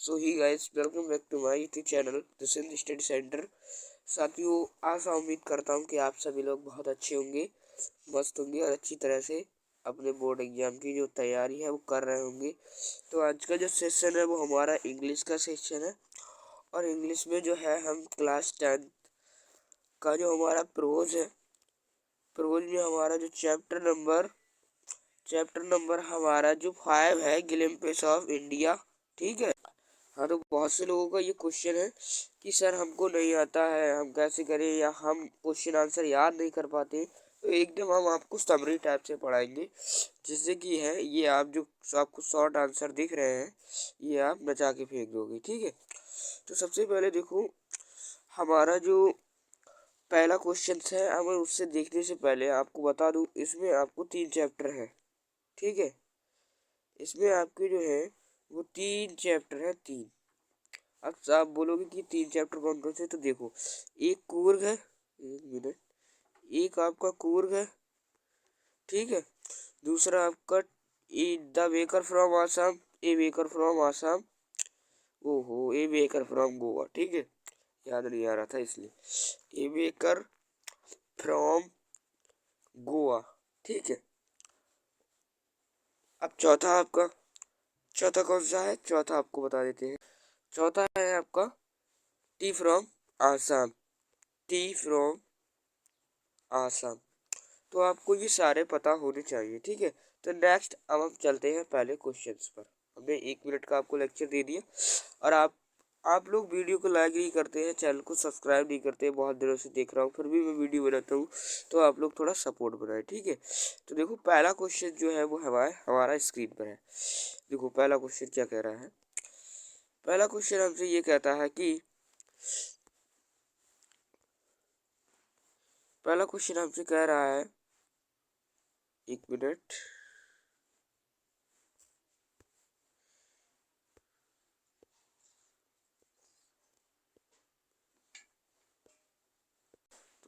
So hi guys, welcome back to my YouTube channel this is study centre. साथियों, आशा उम्मीद करता हूँ कि आप सभी लोग बहुत अच्छे होंगे, मस्त होंगे और अच्छी तरह से अपने बोर्ड एग्जाम की जो तैयारी है वो कर रहे होंगे। तो आज का जो सेशन है वो हमारा इंग्लिश का सेशन है और इंग्लिश में जो है हम क्लास 10 का जो हमारा प्रोज है, प्रोज में हमारा जो चैप्टर नंबर हमारा जो 5 है, ग्लिम्पिस ऑफ इंडिया। ठीक है। हाँ, तो बहुत से लोगों का ये क्वेश्चन है कि सर हमको नहीं आता है, हम कैसे करें, या हम क्वेश्चन आंसर याद नहीं कर पाते। तो एकदम हम आपको समरी टाइप से पढ़ाएंगे, जिससे कि है ये आप जो आपको शॉर्ट आंसर दिख रहे हैं ये आप बचा के फेंक दोगे। ठीक है। तो सबसे पहले देखो, हमारा जो पहला क्वेश्चन है, हमें उससे देखने से पहले आपको बता दूं, इसमें आपको 3 चैप्टर है। ठीक है। इसमें आपके जो है वो 3 चैप्टर है, 3। अब आप बोलोगे कि 3 चैप्टर कौन कौन से, तो देखो, एक कूर्ग है, एक मिनट, एक आपका कूर्ग है। ठीक है। दूसरा आपका the baker from Assam, A baker from Assam, ओहो, ए बेकर फ्रॉम गोवा। ठीक है, याद नहीं आ रहा था इसलिए, ए बेकर फ्रॉम गोवा। ठीक है। अब चौथा कौन सा है, चौथा आपको बता देते हैं। चौथा है आपका T from Assam, T from Assam. तो आपको ये सारे पता होने चाहिए। ठीक है। तो नेक्स्ट अब हम चलते हैं पहले क्वेश्चंस पर। हमने 1 मिनट का आपको लेक्चर दे दिया और आप लोग वीडियो को लाइक नहीं करते हैं, चैनल को सब्सक्राइब नहीं करते हैं। बहुत दिनों से देख रहा हूँ, फिर भी मैं वीडियो बनाता हूँ, तो आप लोग थोड़ा सपोर्ट बनाए। ठीक है। तो देखो, पहला क्वेश्चन जो है वो हमारा स्क्रीन पर है। देखो, पहला क्वेश्चन क्या कह रहा है। पहला क्वेश्चन हमसे ये कहता है कि पहला क्वेश्चन हमसे कह रहा है, 1 मिनट,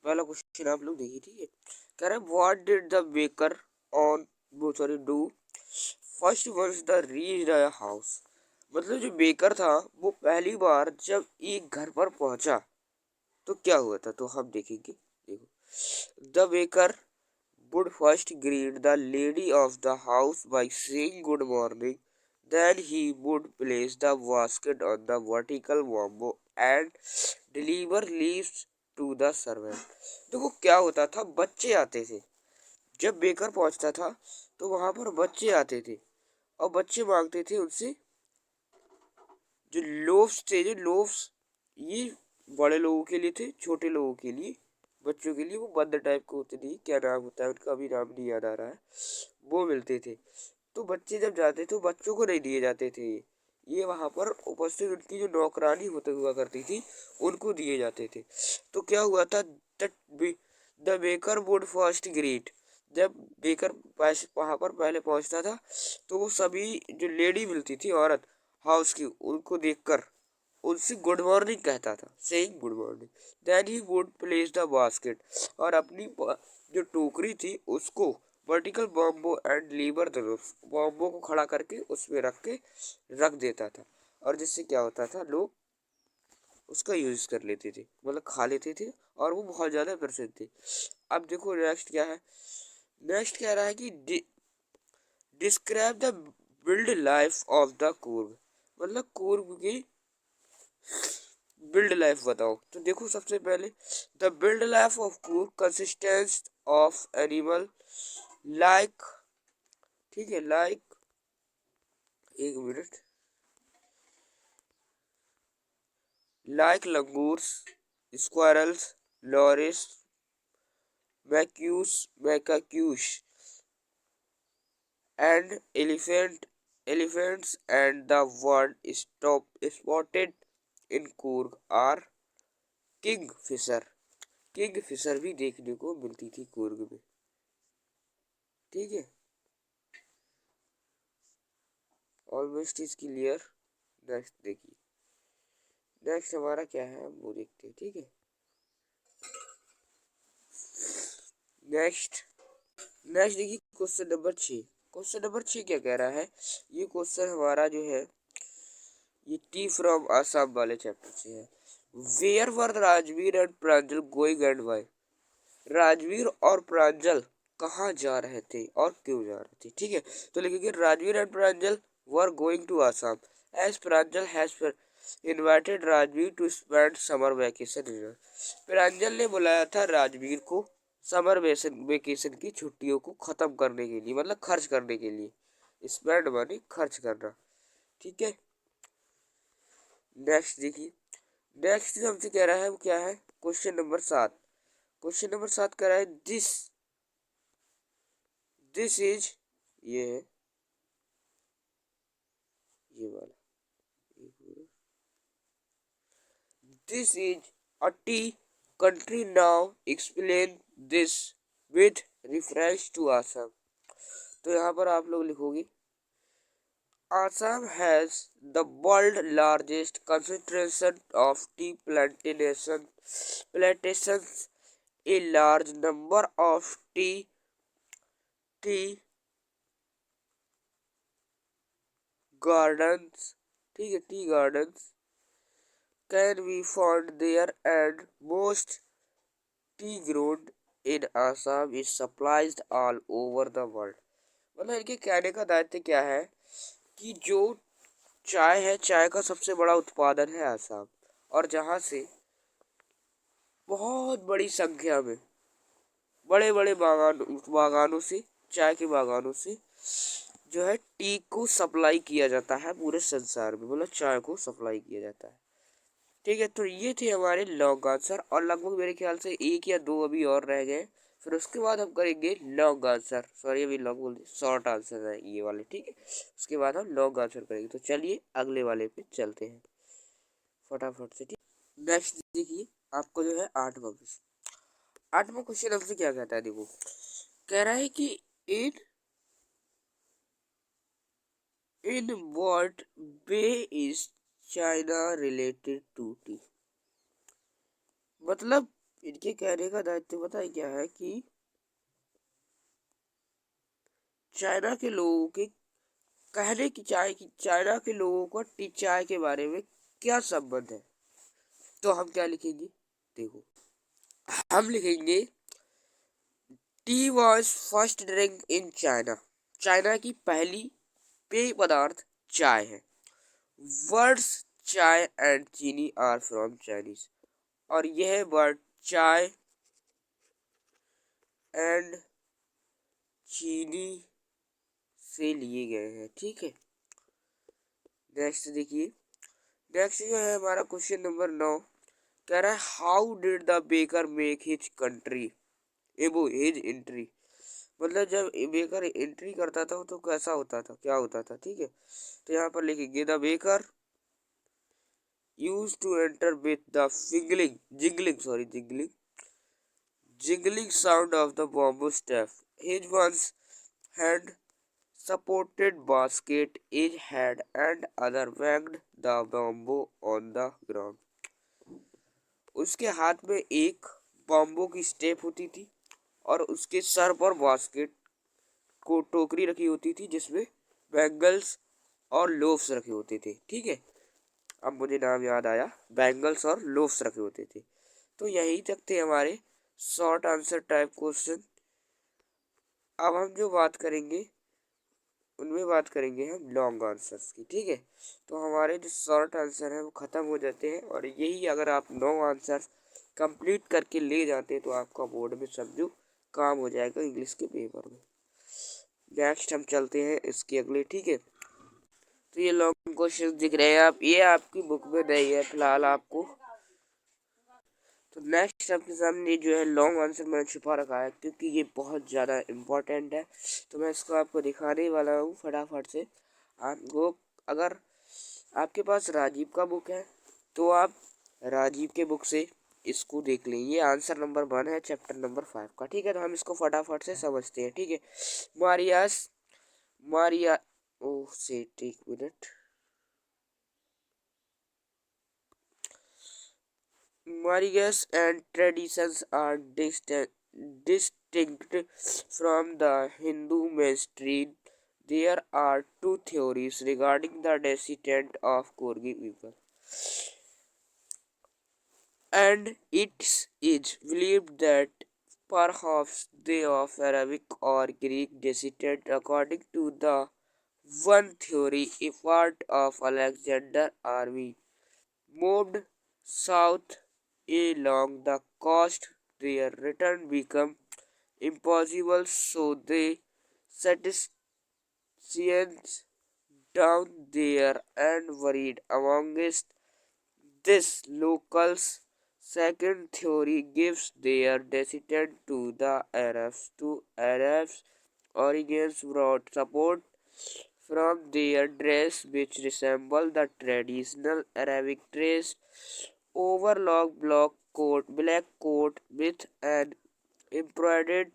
पहला क्वेश्चन आप लोग देखिए। ठीक है। कह रहे what did the baker on वो sorry do first once the reach the house. मतलब जो बेकर था वो पहली बार जब एक घर पर पहुंचा तो क्या हुआ था, तो हम देखेंगे। देखो, the baker would first greet the lady of the house by saying good morning. Then he would place the basket on the vertical bamboo and deliver leaves to the servant. देखो क्या होता था, बच्चे आते थे जब बेकर पहुंचता था, तो वहां पर बच्चे आते थे और बच्चे मांगते थे उनसे जो लोफ्स थे, जो लोफ्स ये बड़े लोगों के लिए थे, छोटे लोगों के लिए, बच्चों के लिए वो बंद टाइप के होते थे, क्या नाम होता है उनका, अभी नाम नहीं याद आ रहा है, वो मिलते थे। तो बच्चे जब जाते थे, बच्चों को नहीं दिए जाते थे, ये वहां पर उपस्थित उनकी जो नौकरानी होते हुआ करती थी उनको दिए जाते थे। तो क्या हुआ था, the baker would first greet, जब बेकर वहां पर पहले पहुंचता था तो वो सभी जो लेडी मिलती थी, औरत हाउस की, उनको देखकर उनसे गुड मॉर्निंग कहता था, saying good morning. Then he would place the basket, और अपनी जो टोकरी थी उसको vertical bamboo and lever the roof, bamboo को खड़ा करके उसमें रख देता था, और जिससे क्या होता था, लोग उसका यूज कर लेते थे, मतलब खा लेते थे, और वो बहुत ज्यादा प्रसिद्ध थे। अब देखो नेक्स्ट क्या है। नेक्स्ट कह रहा है कि describe the wildlife of the Coorg, मतलब कूर्ग की बिल्ड लाइफ बताओ। तो देखो, सबसे पहले the wildlife of Coorg consists of animal like, ठीक है, like, 1 minute, like langurs, squirrels, loris, macaques and elephants, and the word spotted in Coorg are kingfisher. Kingfisher भी देखने को मिलती थी कूर्ग में। ठीक है। Almost is clear. नेक्स्ट देखिए, नेक्स्ट हमारा क्या है वो देखते हैं। ठीक है। नेक्स्ट नेक्स्ट देखिए, क्वेश्चन नंबर 6। क्वेश्चन नंबर 6 क्या कह रहा है, ये क्वेश्चन हमारा जो है ये टी फ्रॉम आसाम वाले चैप्टर से है। Where were Rajveer and Pranjal going and why? Rajveer और प्रांजल कहाँ जा रहे थे और क्यों जा रहे थे? ठीक है, तो लिखेंगे Rajveer and Pranjal were going to Assam as Pranjal has invited Rajveer to spend summer vacation. Pranjal ने बुलाया था राजवीर को समर वेकेशन की छुट्टियों को खत्म करने के लिए, मतलब खर्च करने के लिए। स्पेंड मानी खर्च करना। ठीक है, नेक्स्ट देखिए। नेक्स्ट हमसे कह रहा है वो क्या है, क्वेश्चन नंबर 7। क्वेश्चन नंबर 7 कह रहा है दिस दिस इज, ये है ये वाला, this is a tea country now explain this with reference to Assam. तो यहाँ पर आप लोग लिखोगे Assam has the world's largest concentration of tea plantations. A large number of tea gardens, ठीक है, T gardens can be found there, and most tea grown in Assam is supplied all over the world. मतलब इनके कहने का दायित्व क्या है कि जो चाय है, चाय का सबसे बड़ा उत्पादन है आसाम, और जहाँ से बहुत बड़ी संख्या में बड़े बड़े बागानों से, चाय के बागानों से जो है टी को सप्लाई किया जाता है पूरे संसार में, मतलब चाय को सप्लाई किया जाता है। ठीक है, तो ये थे हमारे लॉन्ग आंसर, और लगभग मेरे ख्याल से एक या दो अभी और रह गए। फिर उसके बाद हम करेंगे लॉन्ग आंसर, सॉरी अभी लॉन्ग बोल दिया, शॉर्ट आंसर है ये वाले। ठीक है, उसके बाद हम लॉन्ग आंसर करेंगे। तो चलिए अगले वाले पे चलते हैं फटाफट से। ठीक, नेक्स्ट देखिए, आपको जो है 8वां क्वेश्चन हमसे क्या कहता है, देखो कह रहा है कि in in what way is China related to tea? मतलब इनके कहने का दायित्व पता है क्या है कि चाइना के लोगों के कहने की चाइना के लोगों का टी चाय के बारे में क्या संबंध है। तो हम क्या लिखेंगे, देखो हम लिखेंगे T was first drink in China. China की पहली पेय पदार्थ चाय है। वर्ड्स चाय एंड चीनी आर फ्रॉम चाइनीज, और यह वर्ड चाय एंड चीनी से लिए गए हैं। ठीक है, नेक्स्ट देखिए। नेक्स्ट जो है हमारा क्वेश्चन नंबर 9, कह रहा है how did the baker make his country एबो हिज एंट्री? मतलब जब बेकर एंट्री करता था तो कैसा होता था, क्या होता था? ठीक है, तो यहाँ पर लिखेंगे the baker used to enter with the jingling sound of the bamboo staff. His one's hand supported basket, each head and other wagged the bamboo on the ground. उसके हाथ में एक बॉम्बो की स्टेप होती थी, और उसके सर पर बास्केट को टोकरी रखी होती थी जिसमें बैंगल्स और लोफ्स रखे होते थे। ठीक है, अब मुझे नाम याद आया, बैंगल्स और लोफ्स रखे होते थे। तो यही तक थे हमारे शॉर्ट आंसर टाइप क्वेश्चन। अब हम जो बात करेंगे उनमें बात करेंगे हम लॉन्ग आंसर्स की। ठीक है, तो हमारे जो शॉर्ट आंसर है वो ख़त्म हो जाते हैं, और यही अगर आप 9 आंसर कंप्लीट करके ले जाते हैं तो आपका बोर्ड में समझो काम हो जाएगा इंग्लिश के पेपर में। नेक्स्ट हम चलते हैं इसके अगले। ठीक है, तो ये लॉन्ग क्वेश्चन दिख रहे हैं आप, ये आपकी बुक में नहीं है फिलहाल आपको। तो नेक्स्ट आपके सामने जो है लॉन्ग आंसर मैंने छुपा रखा है क्योंकि ये बहुत ज़्यादा इम्पोर्टेंट है, तो मैं इसको आपको दिखाने वाला हूँ फटाफट से। आपको अगर आपके पास राजीव का बुक है तो आप राजीव के बुक से इसको देख लें। ये आंसर नंबर 1 है चैप्टर नंबर 5 का। ठीक है, तो हम इसको फटाफट से समझते हैं। ठीक है, मारियास मारिया ओह सेट एक minute, Marriages and traditions are distinct from the Hindu mainstream. there are two theories regarding the descent of Corgi people, and it is believed that perhaps they of Arabic or Greek descent. According to the one theory, a part of Alexander's army moved south along the coast. Their return became impossible, so they set Syrians down there and worried amongst this locals. Second theory gives their descent to the Arabs. To Arabs, origins brought support from their dress, which resembled the traditional Arabic dress, overlock black coat with an embroidered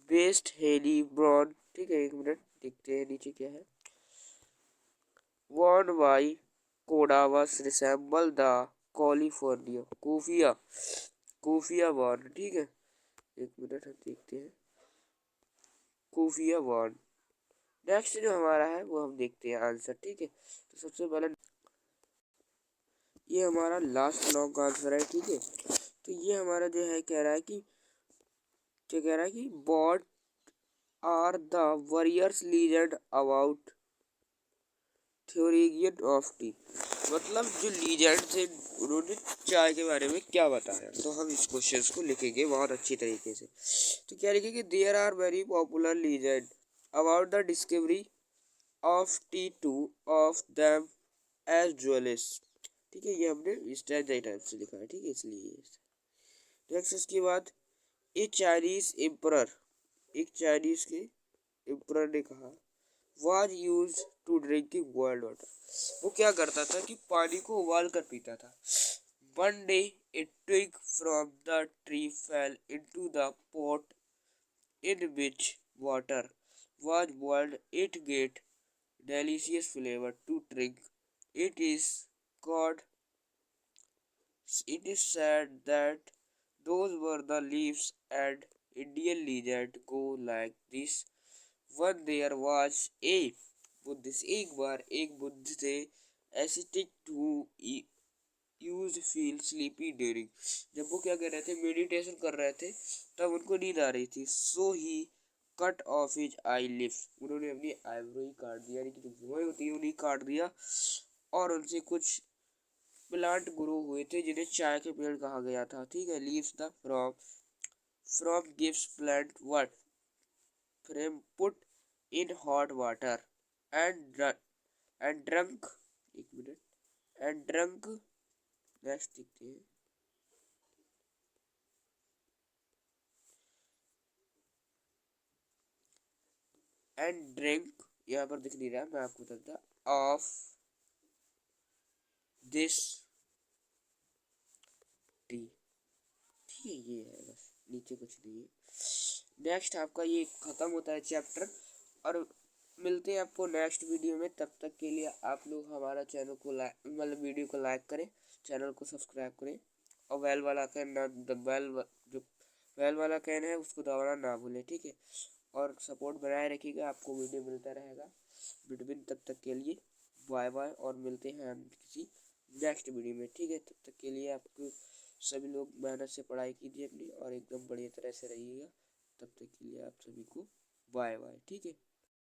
waist, Haley Brown. ठीक है, एक minute देखते हैं नीचे क्या है। worn by Codavas resemble the California कोफिया born. ठीक है, एक मिनट हम देखते हैं कोफिया बॉर्न। नेक्स्ट जो हमारा है वो हम देखते हैं आंसर। ठीक है, तो सबसे पहले ये हमारा लास्ट लॉन्ग आंसर है। ठीक है, तो ये हमारा जो है कह रहा है कि क्या कह रहा है कि what are the warriors legend about थ्योरियन ऑफ टी। मतलब जो लीजेंड थे उन्होंने चाय के बारे में क्या बताया, तो हम इस क्वेश्चन को लिखेंगे बहुत अच्छी तरीके से। तो क्या लिखेंगे, there are very popular legend about the discovery of tea two of them as jewellers. ठीक है, ये हमने इस टाइप से लिखा है। ठीक है, इसलिए नेक्स्ट इसके बाद एक चाइनीज के एम्परर ने कहा was used to drinking boiled water। वो क्या करता था कि पानी को उबाल कर पीता था। One day a twig from the tree fell into the pot in which water was boiled. It gave delicious flavor to drink. Called, it is said that those were the leaves, and Indian legend go like this। One there was a Buddhist. एक बार एक बुद्ध थे ascetic to use feel sleepy during. जब वो क्या कर रहे थे, मेडिटेशन कर रहे थे, तब उनको नींद आ रही थी। सो ही कट ऑफ हिज आई लिप्स। उन्होंने अपनी आईब्रो ही काट दिया, यानी कि जो भुआएं होती है उन्हें काट दिया, और उनसे कुछ प्लांट ग्रो हुए थे जिन्हें चाय के पेड़ कहा गया था। ठीक है, leaves the from gives plant what frame put in hot water and drunk. एक मिनट, एंड ड्रंक। नेक्स्ट देखते हैं, एंड ड्रिंक यहाँ पर दिख नहीं रहा, मैं आपको बताता ऑफ दिस टी। ठीक है, ये है बस, नीचे कुछ नहीं है। नेक्स्ट आपका ये खत्म होता है चैप्टर, और मिलते हैं आपको नेक्स्ट वीडियो में। तब तक के लिए आप लोग हमारा चैनल को मतलब वीडियो को लाइक करें, चैनल को सब्सक्राइब करें, और बेल वाला कैन ना जो बेल वाला कैन है उसको दबाना ना भूलें। ठीक है, और सपोर्ट बनाए रखिएगा, आपको वीडियो मिलता रहेगा बिटवीन। तब तक के लिए बाय बाय, और मिलते हैं हम किसी नेक्स्ट वीडियो में। ठीक है, तब तक के लिए आपको सभी लोग मेहनत से पढ़ाई कीजिए अपनी, और एकदम बढ़िया तरह से रहिएगा। तब तक के लिए आप सभी को बाय बाय। ठीक है।